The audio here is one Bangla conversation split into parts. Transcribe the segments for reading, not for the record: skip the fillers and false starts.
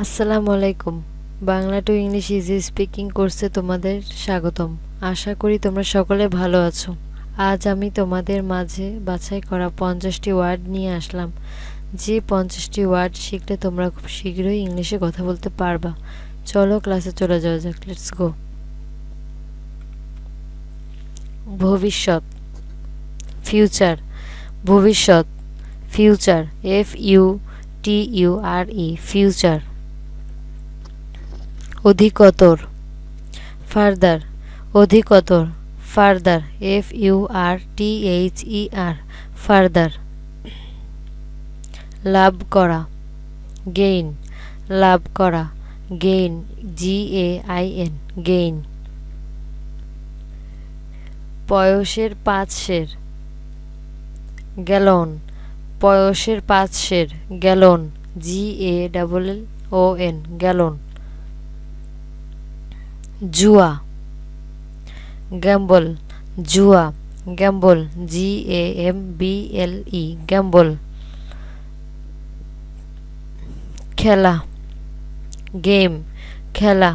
আসসালামু আলাইকুম। Bangla to English easy speaking কোর্সে তোমাদের স্বাগতম। আশা করি তোমরা সকলে ভালো আছো। আজ আমি তোমাদের মাঝে বাছাই করা 50টি ওয়ার্ড নিয়ে আসলাম। যে 50টি ওয়ার্ড শিখলে তোমরা খুব শীঘ্রই ইংলিশে কথা বলতে পারবা। চলো ক্লাসে চলে যাওয়া যাক। Let's go. ভবিষ্যৎ, ফিউচার, ভবিষ্যৎ, ফিউচার, FUTURE, ফিউচার। অধিকতর, ফার্দার, অধিকতর, ফার্দার, FURTHER, ফার্দার। লাভ করা, গেইন, লাভ করা, গেইন, GAIN, গেইন। পয়সের 5 সের, গ্যালন, পয়সের 5 সের, গ্যালন, GALLON, গ্যালন। জুয়া, গ্যাম্বল, জুয়া, গ্যাম্বল, GAMBLE, গ্যাম্বল। খেলা, গেম, খেলা,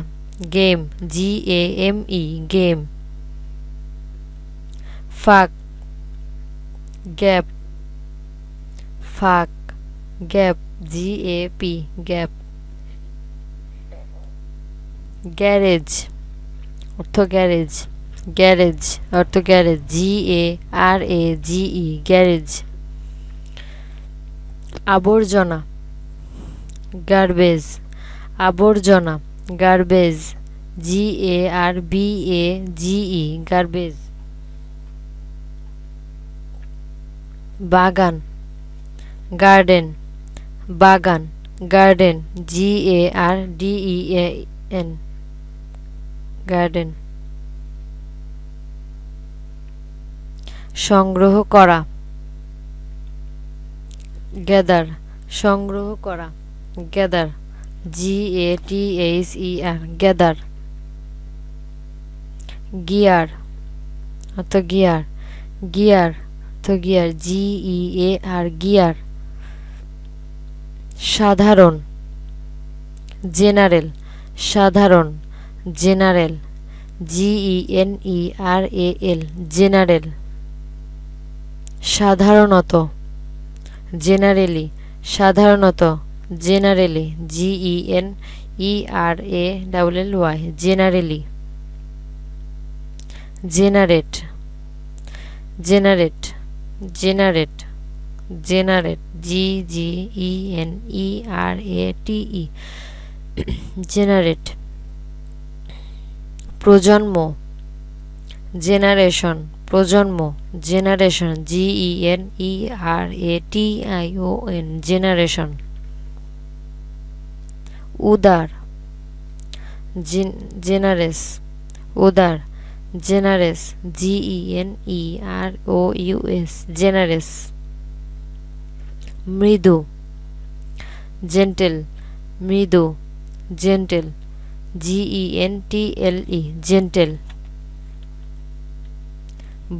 গেম, GAME, গেম। ফাঁক, গ্যাপ, ফাঁক, গ্যাপ, GAP, গ্যাপ। গ্যারেজ, অর্থ গ্যারেজ, গ্যারেজ, অর্থ গ্যারেজ, GARAGE, গ্যারেজ। আবর্জনা, গার্বেজ, আবর্জনা, গার্বেজ, GARBAGE, গার্বেজ। বাগান, গার্ডেন, বাগান, গার্ডেন, GARDEN, গার্ডেন। সংগ্রহ করা, গ্যাদার, সংগ্রহ করা, গ্যাদার, GATHER, গ্যাদার। গিয়ার, অর্থ গিয়ার, গিয়ার, অর্থ গিয়ার, GEAR, গিয়ার। সাধারণ, জেনারেল, সাধারণ, জেনারেল, GENERAL, জেনারেল। সাধারণত, জেনারেলি, সাধারণত, generally, GENERALLY, generally. Generate, generate, generate, generate, GENERATE, generate. প্রজন্ম, জেনারেশন, প্রজন্ম, জেনারেশন, GENERATION, জেনারেশন। উদার, জেনারেস, উদার, জেনারেস, GENEROUS, জেনারেস। মৃদু, জেন্টেল, মৃদু, জেন্টেল, GENTLE, জেন্টেল।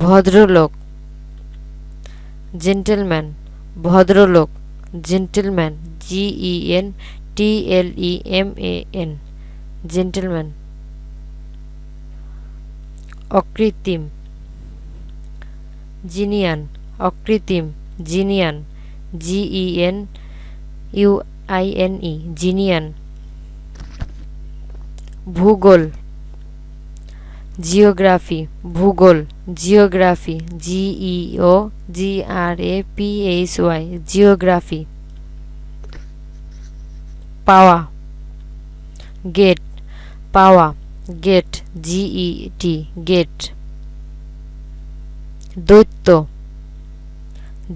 ভদ্রলোক, জেন্টেলম্যান, ভদ্রলোক, জেন্টেলম্যান, GENTLEMAN, জেন্টেলম্যান। অকৃত্রিম, জিনিয়ান, অকৃত্রিম, জিনিয়ান, GENUINE, জিনিয়ান। ভূগোল, জিওগ্রাফি, ভূগোল, জিওগ্রাফি, GEOGRAPHY, জিওগ্রাফি। পাওয়া, গেট, পাওয়া, গেট, GET, গেট। দৈত্য,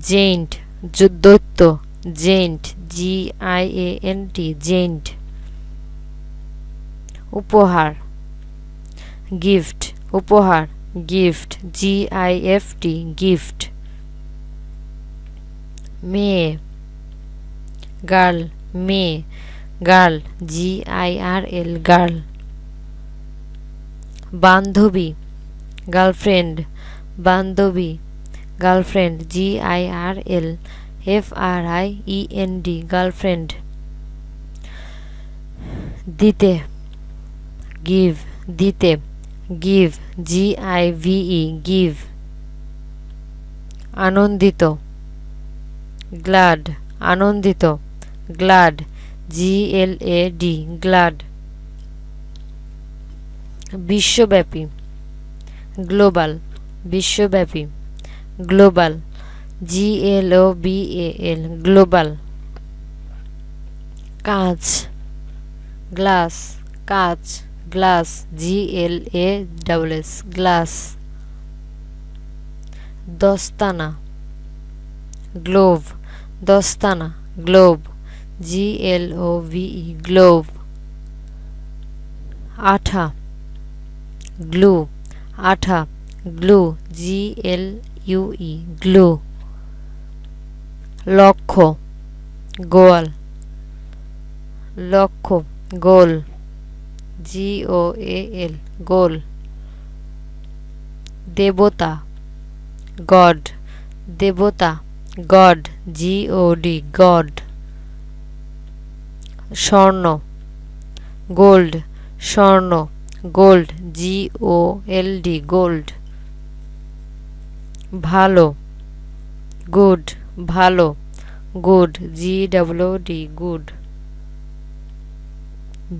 জেন্ট, দৈত্য, জেন্ট, GIANT, জেন্ট। উপহার, গিফট, উপহার, গিফট, GIFT, গিফট। মেয়ে, গার্ল, মেয়ে, গার্ল, GIRL, গার্ল। বান্ধবী, গার্লফ্রেন্ড, বান্ধবী, গার্লফ্রেন্ড, GIRLFRIEND, গার্লফ্রেন্ড। দিতে, গিভ, দিতে, গিভ, GIVE, গিভ। আনন্দিত, গ্লাড, আনন্দিত, গ্লাড, GLAD, গ্লাড। বিশ্বব্যাপী, গ্লোবাল, বিশ্বব্যাপী, গ্লোবাল, GLOBAL, গ্লোবাল। কাঁচ, গ্লাস, কাঁচ, গ্লাস, GLASS, গ্লাস। দস্তানা, গ্লোভ, দস্তানা, গ্লোভ, GLOVE, গ্লোভ। আঠা, গ্লু, আঠা, গ্লু, GLUE, গ্লু। লক্ষ্য, গোয়াল, লক্ষ্য, গোল, GOAL, গোল। দেবতা, গড, দেবতা, গড, GOD, গড। স্বর্ণ, গোল্ড, স্বর্ণ, গোল্ড, GOLD, গোল্ড। ভালো, গুড, ভালো, গুড, GWD, গুড।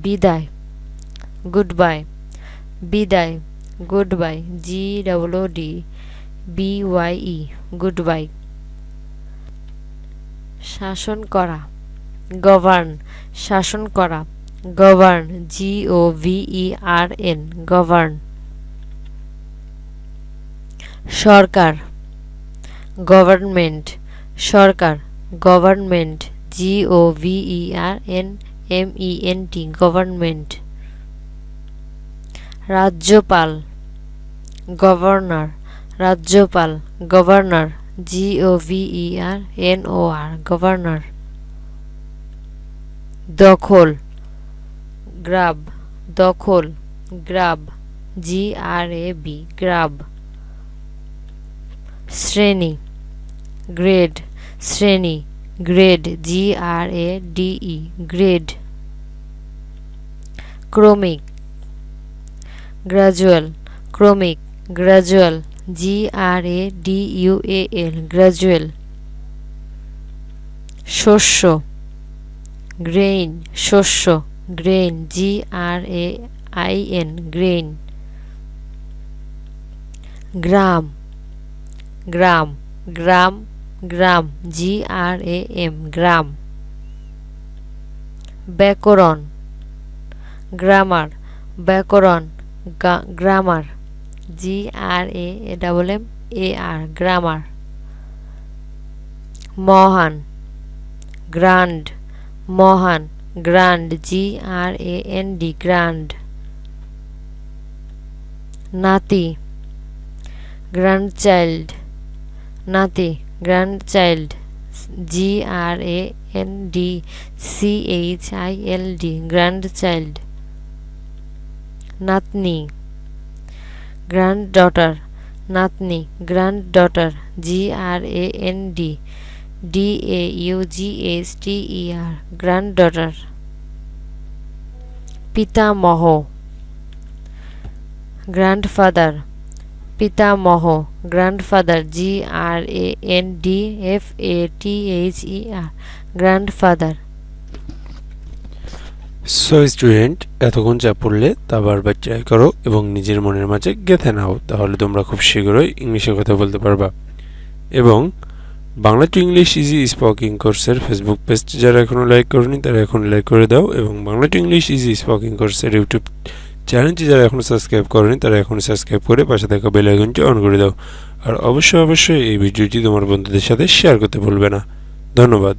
বিদায়, গুড বাই, বিদায়, good by, GWDBYE, good bye. শাসন করা, গভর্ন, শাসন করা, গভর্ন, GOVERN, গভর্ন। সরকার, গভর্নমেন্ট, সরকার, গভর্নমেন্ট, GOVERNMENT, গভর্নমেন্ট। রাজ্যপাল, গভর্নর, রাজ্যপাল, গভর্নর, GOVERNOR, গভর্নর। দখল, গ্রাব, দখল, গ্রাব, GRAB, গ্রাব। শ্রেণী, গ্রেড, শ্রেণী, গ্রেড, GRADE, গ্রেড। ক্রমিক, গ্রাজুয়াল, ক্রমিক, গ্রাজুয়াল, GRADUAL, গ্রাজুয়াল। শস্য, গ্রেইন, শস্য, গ্রেইন, GRAIN, গ্রেইন। গ্রাম, গ্রাম, গ্রাম, গ্রাম, GRAM, গ্রাম। ব্যাকরণ, গ্রামার, ব্যাকরণ, গ্রামার, GRAMMAR, গ্রামার। মহান, গ্র্যান্ড, মহান, গ্র্যান্ড, GRAND, গ্র্যান্ড। নাতি, গ্র্যান্ডচাইল্ড, নাতি, গ্র্যান্ডচাইল্ড, GRANDCHILD, গ্র্যান্ডচাইল্ড। নাতনি, গ্র্যান্ডডটার, নাতনি, গ্র্যান্ডডটার, GRANDDAUGHTER, গ্র্যান্ডডটার। পিতামহ, গ্র্যান্ডফাদার, পিতামহ, grandfather, GRANDFATHER, grandfather. So student, এতক্ষণ যা পড়লে তা বারবার ট্রাই করো এবং নিজের মনের মাঝে গেঁথে নাও, তাহলে তোমরা খুব শীঘ্রই ইংলিশে কথা বলতে পারবা। এবং বাংলা টু ইংলিশ ইজি স্পোকিং কোর্সের ফেসবুক পেজটি যারা এখনও লাইক করনি তারা এখন লাইক করে দাও, এবং বাংলা টু ইংলিশ ইজি স্পোকিং কোর্সের ইউটিউব চ্যানেলটি যারা এখনও সাবস্ক্রাইব করেনি তারা এখন সাবস্ক্রাইব করে পাশে থাকা বেল আইকনটি অন করে দাও। আর অবশ্যই এই ভিডিওটি তোমার বন্ধুদের সাথে শেয়ার করতে ভুলবে না। ধন্যবাদ।